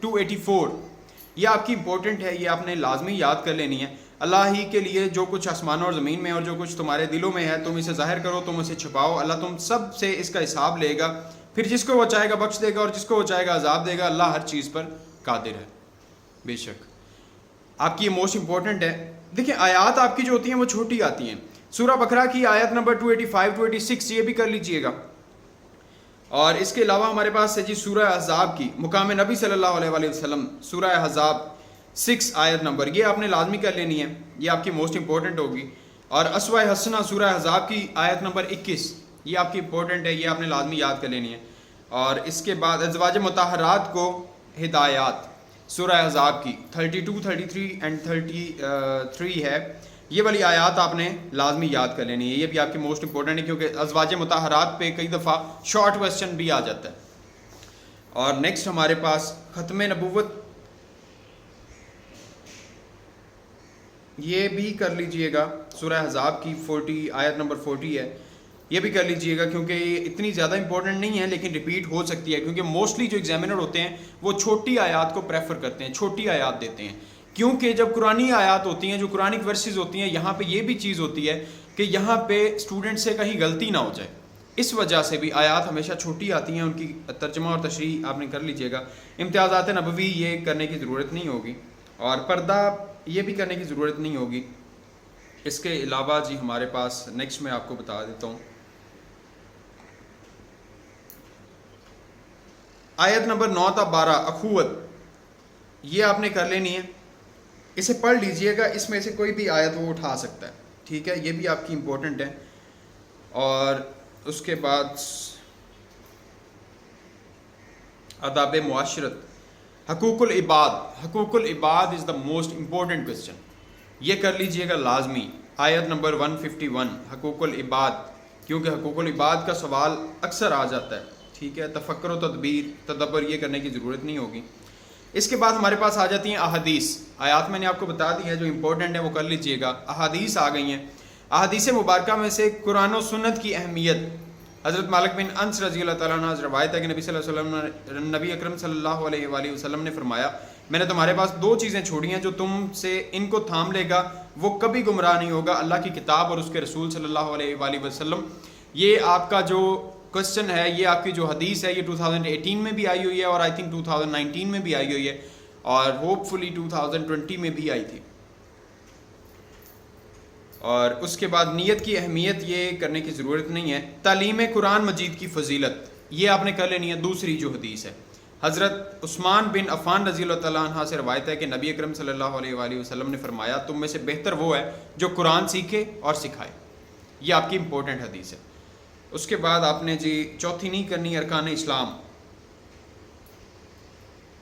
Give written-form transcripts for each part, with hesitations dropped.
284, یہ آپ کی امپورٹنٹ ہے, یہ آپ نے لازمی یاد کر لینی ہے. اللہ ہی کے لیے جو کچھ آسمانوں اور زمین میں اور جو کچھ تمہارے دلوں میں ہے تم اسے ظاہر کرو, تم اسے چھپاؤ, اللہ تم سب سے اس کا حساب لے گا, پھر جس کو وہ چاہے گا بخش دے گا اور جس کو وہ چاہے گا عذاب دے گا. اللہ ہر چیز پر قادر ہے. بے شک آپ کی یہ موسٹ امپورٹنٹ ہے. دیکھیں آیات آپ کی جو ہوتی ہیں وہ چھوٹی آتی ہیں. سورہ بقرہ کی آیت نمبر 285 286 یہ بھی کر لیجئے گا. اور اس کے علاوہ ہمارے پاس ہے جی سورہ احزاب کی مقام نبی صلی اللہ علیہ وآلہ وسلم, سورہ احزاب 6 آیت نمبر, یہ آپ نے لازمی کر لینی ہے, یہ آپ کی موسٹ امپورٹنٹ ہوگی. اور اسوہ حسنہ سورہ احزاب کی آیت نمبر 21 یہ آپ کی امپورٹنٹ ہے, یہ آپ نے لازمی یاد کر لینی ہے. اور اس کے بعد ازواج مطہرات کو ہدایات سورہ احزاب کی 32 33 اینڈ 33 ہے, یہ والی آیات آپ نے لازمی یاد کر لینی ہے, یہ بھی آپ کی موسٹ امپورٹنٹ ہے کیونکہ ازواج مطہرات پہ کئی دفعہ شارٹ کویسچن بھی آ جاتا ہے. اور نیکسٹ ہمارے پاس ختم نبوت, یہ بھی کر لیجئے گا. سورہ احزاب کی 40 آیت نمبر 40 ہے, یہ بھی کر لیجئے گا کیونکہ یہ اتنی زیادہ امپورٹنٹ نہیں ہے لیکن ریپیٹ ہو سکتی ہے, کیونکہ موسٹلی جو ایگزامینر ہوتے ہیں وہ چھوٹی آیات کو پریفر کرتے ہیں, چھوٹی آیات دیتے ہیں. کیونکہ جب قرآنی آیات ہوتی ہیں, جو قرآنک ورسز ہوتی ہیں, یہاں پہ یہ بھی چیز ہوتی ہے کہ یہاں پہ اسٹوڈنٹ سے کہیں غلطی نہ ہو جائے, اس وجہ سے بھی آیات ہمیشہ چھوٹی آتی ہیں, ان کی ترجمہ اور تشریح آپ نے کر لیجئے گا. امتیازات نبوی یہ کرنے کی ضرورت نہیں ہوگی, اور پردہ یہ بھی کرنے کی ضرورت نہیں ہوگی. اس کے علاوہ جی ہمارے پاس نیکسٹ میں آپ کو بتا دیتا ہوں آیت نمبر 9 تا 12 اخوت, یہ آپ نے کر لینی ہے, اسے پڑھ لیجئے گا, اس میں سے کوئی بھی آیت وہ اٹھا سکتا ہے, ٹھیک ہے, یہ بھی آپ کی امپورٹنٹ ہے. اور اس کے بعد آداب معاشرت, حقوق العباد, حقوق العباد از دا موسٹ امپورٹنٹ کوسچن, یہ کر لیجئے گا لازمی. آیت نمبر 151 حقوق العباد, کیونکہ حقوق العباد کا سوال اکثر آ جاتا ہے, ٹھیک ہے. تفکر و تدبر یہ کرنے کی ضرورت نہیں ہوگی. اس کے بعد ہمارے پاس آ جاتی ہیں احادیث. آیات میں نے آپ کو بتا دی ہے, جو امپورٹنٹ ہے وہ کر لیجئے گا. احادیث آ گئی ہیں. احادیث مبارکہ میں سے قرآن و سنت کی اہمیت, حضرت مالک بن انس رضی اللہ تعالیٰ عنہ روایت ہے کہ نبی صلی اللہ علیہ وسلم, نبی اکرم صلی اللہ علیہ وآلہ وسلم نے فرمایا, میں نے تمہارے پاس 2 چیزیں چھوڑی ہیں, جو تم سے ان کو تھام لے گا وہ کبھی گمراہ نہیں ہوگا, اللہ کی کتاب اور اس کے رسول صلی اللہ علیہ وآلہ وسلم. یہ آپ کا جو کوسچن ہے, یہ آپ کی جو حدیث ہے, یہ 2018 میں بھی آئی ہوئی ہے, اور آئی تھنک 2019 میں بھی آئی ہوئی ہے, اور ہوپ فلی 2020 میں بھی آئی تھی. اور اس کے بعد نیت کی اہمیت یہ کرنے کی ضرورت نہیں ہے. تعلیم قرآن مجید کی فضیلت, یہ آپ نے کر لینی ہے. دوسری جو حدیث ہے, حضرت عثمان بن عفان رضی اللہ تعالیٰ عنہ سے روایت ہے کہ نبی اکرم صلی اللہ علیہ وآلہ وسلم نے فرمایا, تم میں سے بہتر وہ ہے جو قرآن سیکھے اور سکھائے. یہ آپ کی امپورٹنٹ حدیث ہے. اس کے بعد آپ نے جی چوتھی نہیں کرنی ارکان اسلام,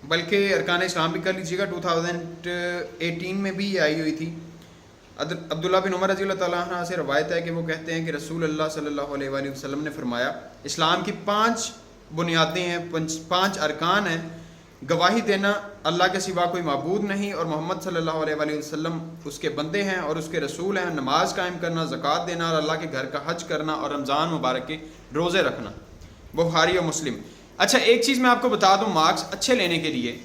بلکہ ارکان اسلام بھی کر لیجیے گا. 2018 میں بھی یہ آئی ہوئی تھی. عبداللہ بن عمر رضی اللہ تعالیٰ عنہ سے روایت ہے کہ وہ کہتے ہیں کہ رسول اللہ صلی اللہ علیہ وآلہ وسلم نے فرمایا, اسلام کی 5 بنیادیں ہیں, 5 ارکان ہیں. گواہی دینا اللہ کے سوا کوئی معبود نہیں اور محمد صلی اللہ علیہ وآلہ وسلم اس کے بندے ہیں اور اس کے رسول ہیں. نماز قائم کرنا, زکوٰۃ دینا اور اللہ کے گھر کا حج کرنا, اور رمضان مبارک کے روزے رکھنا. بخاری اور مسلم. اچھا ایک چیز میں آپ کو بتا دوں, مارکس اچھے لینے کے لیے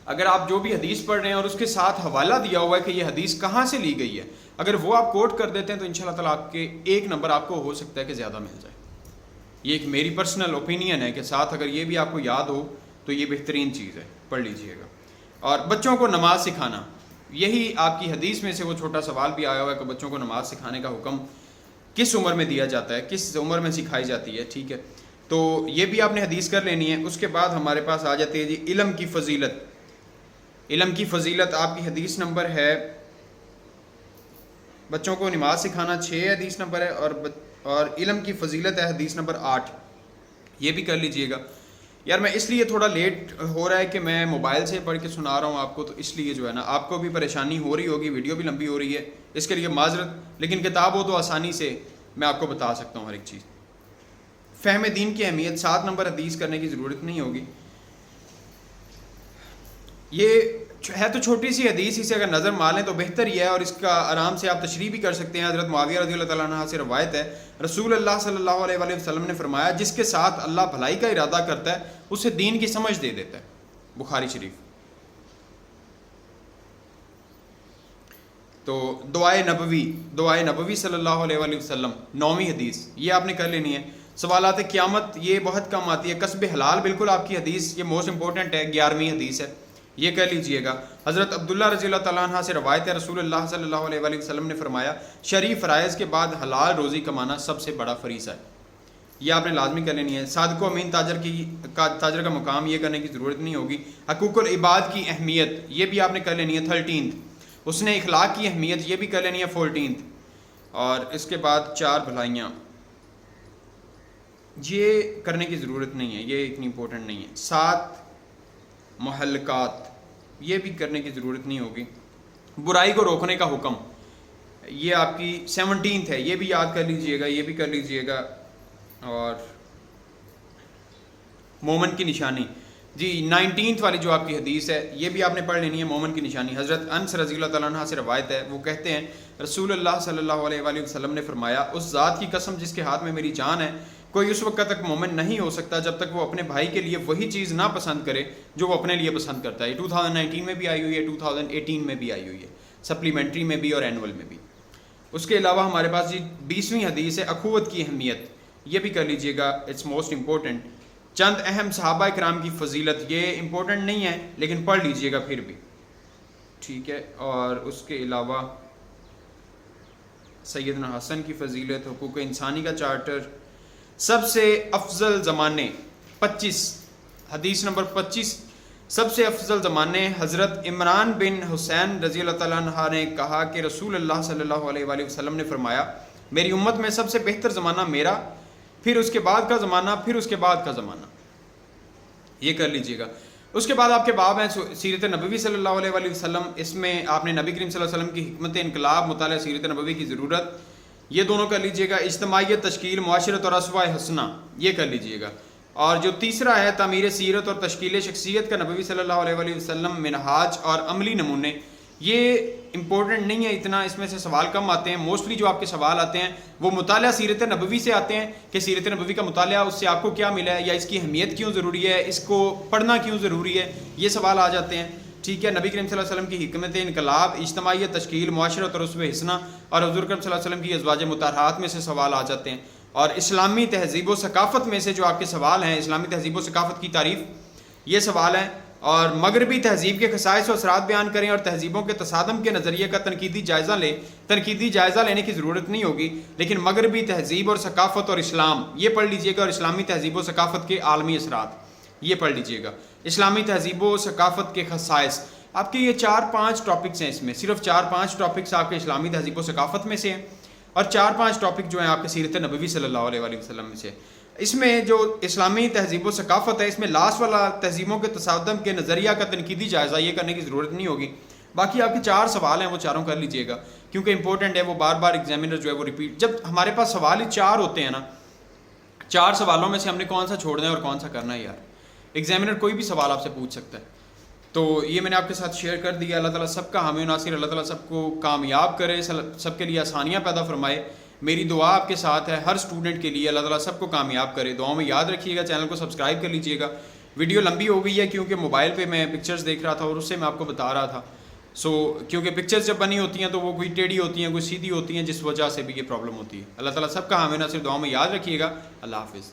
اگر آپ جو بھی حدیث پڑھ رہے ہیں اور اس کے ساتھ حوالہ دیا ہوا ہے کہ یہ حدیث کہاں سے لی گئی ہے, اگر وہ آپ کوٹ کر دیتے ہیں تو انشاءاللہ تعالیٰ آپ کے 1 نمبر آپ کو ہو سکتا ہے کہ زیادہ مل جائے. یہ ایک میری پرسنل اوپینین ہے کہ ساتھ اگر یہ بھی آپ کو یاد ہو تو یہ بہترین چیز ہے, پڑھ لیجئے گا. اور بچوں کو نماز سکھانا, یہی آپ کی حدیث میں سے وہ چھوٹا سوال بھی آیا ہوا ہے کہ بچوں کو نماز سکھانے کا حکم کس عمر میں دیا جاتا ہے, کس عمر میں سکھائی جاتی ہے, ٹھیک ہے. تو یہ بھی آپ نے حدیث کر لینی ہے. اس کے بعد ہمارے پاس آ جاتی ہے جی علم کی فضیلت. علم کی فضیلت آپ کی حدیث نمبر ہے, بچوں کو نماز سکھانا 6 حدیث نمبر ہے, اور علم کی فضیلت ہے حدیث نمبر 8. یہ بھی کر لیجئے گا. یار میں اس لیے تھوڑا لیٹ ہو رہا ہے کہ میں موبائل سے پڑھ کے سنا رہا ہوں آپ کو, تو اس لیے جو ہے نا آپ کو بھی پریشانی ہو رہی ہوگی, ویڈیو بھی لمبی ہو رہی ہے, اس کے لیے معذرت. لیکن کتاب ہو تو آسانی سے میں آپ کو بتا سکتا ہوں ہر ایک چیز. فہم دین کی اہمیت, 7 نمبر حدیث کرنے کی ضرورت نہیں ہوگی. یہ ہے تو چھوٹی سی حدیث, اسے اگر نظر مار لیں تو بہتر ہی ہے, اور اس کا آرام سے آپ تشریح بھی کر سکتے ہیں. حضرت معاویہ رضی اللہ تعالیٰ عنہ سے روایت ہے, رسول اللہ صلی اللہ علیہ وآلہ وسلم نے فرمایا, جس کے ساتھ اللہ بھلائی کا ارادہ کرتا ہے اسے دین کی سمجھ دے دیتا ہے. بخاری شریف. تو دعائے نبوی صلی اللہ علیہ وآلہ وسلم 9ویں حدیث یہ آپ نے کر لینی ہے. سوالات قیامت یہ بہت کم آتی ہے. کسب حلال بالکل آپ کی حدیث یہ موسٹ امپورٹنٹ ہے, 11ویں حدیث ہے, یہ کر لیجئے گا. حضرت عبداللہ رضی اللہ تعالیٰ عنہ سے روایت ہے, رسول اللہ صلی اللہ علیہ وآلہ وسلم نے فرمایا شرعی فرائض کے بعد حلال روزی کمانا سب سے بڑا فریضہ ہے. یہ آپ نے لازمی کر لینی ہے. صادق و امین تاجر کا مقام یہ کرنے کی ضرورت نہیں ہوگی. حقوق العباد کی اہمیت یہ بھی آپ نے کر لینی ہے 13th. اس نے اخلاق کی اہمیت یہ بھی کر لینی ہے 14th. اور اس کے بعد 4 بھلائیاں یہ کرنے کی ضرورت نہیں ہے, یہ اتنی امپورٹنٹ نہیں ہے. 7 محلقات یہ بھی کرنے کی ضرورت نہیں ہوگی. برائی کو روکنے کا حکم یہ آپ کی 17th ہے, یہ بھی یاد کر لیجئے گا, یہ بھی کر لیجئے گا. اور مومن کی نشانی جی 19th والی جو آپ کی حدیث ہے یہ بھی آپ نے پڑھ لینی ہے, مومن کی نشانی. حضرت انس رضی اللہ تعالیٰ عنہ سے روایت ہے, وہ کہتے ہیں رسول اللہ صلی اللہ علیہ وآلہ وسلم نے فرمایا اس ذات کی قسم جس کے ہاتھ میں میری جان ہے, کوئی اس وقت تک مومن نہیں ہو سکتا جب تک وہ اپنے بھائی کے لیے وہی چیز نہ پسند کرے جو وہ اپنے لیے پسند کرتا ہے. 2019 میں بھی آئی ہوئی ہے, 2018 میں بھی آئی ہوئی ہے, سپلیمنٹری میں بھی اور اینول میں بھی. اس کے علاوہ ہمارے پاس جی 20ویں حدیث ہے اخوت کی اہمیت, یہ بھی کر لیجئے گا, اٹس موسٹ امپورٹنٹ. چند اہم صحابہ کرام کی فضیلت یہ امپورٹنٹ نہیں ہے لیکن پڑھ لیجئے گا پھر بھی, ٹھیک ہے. اور اس کے علاوہ سیدنا حسن کی فضیلت, حقوق انسانی کا چارٹر, سب سے افضل زمانے 25 حدیث نمبر 25 سب سے افضل زمانے. حضرت عمران بن حسین رضی اللہ تعالیٰ عنہ نے کہا کہ رسول اللہ صلی اللہ علیہ وآلہ وسلم نے فرمایا میری امت میں سب سے بہتر زمانہ میرا, پھر اس کے بعد کا زمانہ, پھر اس کے بعد کا زمانہ, یہ کر لیجئے گا. اس کے بعد آپ کے باب ہیں سیرت نبوی صلی اللہ علیہ وآلہ وسلم, اس میں آپ نے نبی کریم صلی اللہ علیہ وسلم کی حکمت انقلاب, مطالعہ سیرت نبوی کی ضرورت, یہ دونوں کر لیجئے گا. اجتماعیت, تشکیل, معاشرت اور اسوہ حسنہ یہ کر لیجئے گا. اور جو تیسرا ہے تعمیر سیرت اور تشکیل شخصیت کا نبوی صلی اللہ علیہ وآلہ وسلم, منہاج اور عملی نمونے, یہ امپورٹنٹ نہیں ہے اتنا, اس میں سے سوال کم آتے ہیں. موسٹلی جو آپ کے سوال آتے ہیں وہ مطالعہ سیرت نبوی سے آتے ہیں کہ سیرت نبوی کا مطالعہ اس سے آپ کو کیا ملا ہے, یا اس کی اہمیت کیوں ضروری ہے, اس کو پڑھنا کیوں ضروری ہے, یہ سوال آ جاتے ہیں. ٹھیک ہے. نبی کریم صلی اللہ علیہ وسلم کی حکمت انقلاب, اجتماعیت, تشکیل, معاشرت اور اسوہ حسنہ, اور حضور کریم صلی اللہ علیہ وسلم کی ازواج مطہرات میں سے سوال آ جاتے ہیں. اور اسلامی تہذیب و ثقافت میں سے جو آپ کے سوال ہیں, اسلامی تہذیب و ثقافت کی تعریف, یہ سوال ہیں. اور مغربی تہذیب کے خصائص و اثرات بیان کریں اور تہذیبوں کے تصادم کے نظریے کا تنقیدی جائزہ لیں. تنقیدی جائزہ لینے کی ضرورت نہیں ہوگی, لیکن مغربی تہذیب اور ثقافت اور اسلام یہ پڑھ لیجئے گا, اور اسلامی تہذیب و ثقافت کے عالمی اثرات یہ پڑھ لیجئے گا. اسلامی تہذیب و ثقافت کے خصائص آپ کے یہ 4-5 ٹاپکس ہیں, اس میں صرف 4-5 ٹاپکس آپ کے اسلامی تہذیب و ثقافت میں سے ہیں, اور 4-5 ٹاپک جو ہیں آپ کے سیرت نبوی صلی اللہ علیہ وآلہ وسلم میں سے. اس میں جو اسلامی تہذیب و ثقافت ہے, اس میں لاسٹ والا تہذیبوں کے تصادم کے نظریہ کا تنقیدی جائزہ یہ کرنے کی ضرورت نہیں ہوگی. باقی آپ کے 4 سوال ہیں وہ چاروں کر لیجئے گا, کیونکہ امپورٹنٹ ہے, وہ بار بار ایگزامینر جو ہے وہ ریپیٹ, جب ہمارے پاس سوال ہی 4 ہوتے ہیں نا, 4 سوالوں میں سے ہم نے کون سا چھوڑنا ہے اور کون سا کرنا ہے یار. ایگزامینر کوئی بھی سوال آپ سے پوچھ سکتا ہے. تو یہ میں نے آپ کے ساتھ شیئر کر دیا. اللہ تعالیٰ سب کا حامی و ناصر, اللہ تعالیٰ سب کو کامیاب کرے, سب کے لیے آسانیاں پیدا فرمائے. میری دعا آپ کے ساتھ ہے ہر اسٹوڈنٹ کے لیے, اللہ تعالیٰ سب کو کامیاب کرے. دعاؤں میں یاد رکھیے گا, چینل کو سبسکرائب کر لیجیے گا. ویڈیو لمبی ہو گئی ہے کیونکہ موبائل پہ میں پکچرز دیکھ رہا تھا اور اس سے میں آپ کو بتا رہا تھا. کیونکہ پکچرز جب بنی ہوتی ہیں تو وہ کوئی ٹیڑھی ہوتی ہیں, کوئی سیدھی ہوتی ہیں, جس وجہ سے بھی یہ پرابلم ہوتی ہے. اللہ تعالیٰ سب کا حامی و ناصر, دعاؤں میں یاد رکھیے گا. اللہ حافظ.